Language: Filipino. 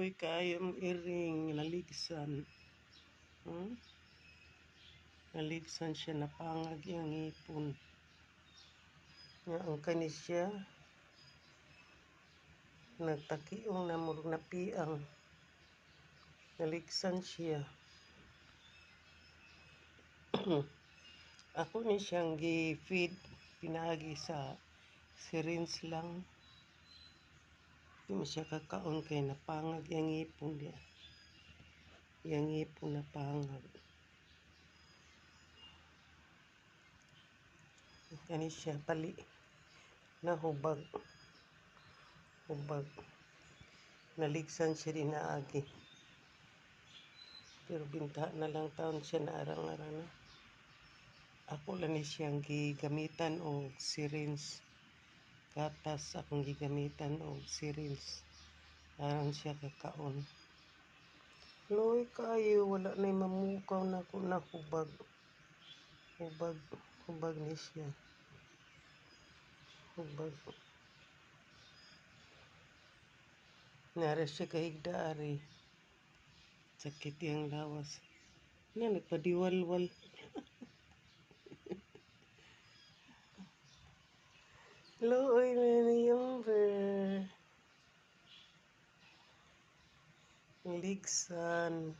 Luoy kayo ang iring, naligsan. Naligsan siya, napangag yung ngipon. Nga ang kani siya, nagtakiong na murag napiang. Naligsan siya. Ako ni siyang gi-feed, pinagi sa syringe lang. Di mo siya kakaon kay napangag yung ngipon niya. Yung ngipon napangag. Kani siya pali na hubag. Naligsan siya din naagi. Pero binta na lang taon siya na arang-arang na. Ako lang ni siyang gigamitan o syringe. Gatas akong gigamitan o syringe. Aron siya kakaon. Loy kayo, wala na mamukaw na ko na hubag. Hubag ni siya. Hubag. Nara siya kahigda ari. Sakit yung lawas. Na nagpadiwalwal. Looy na yung ligsan.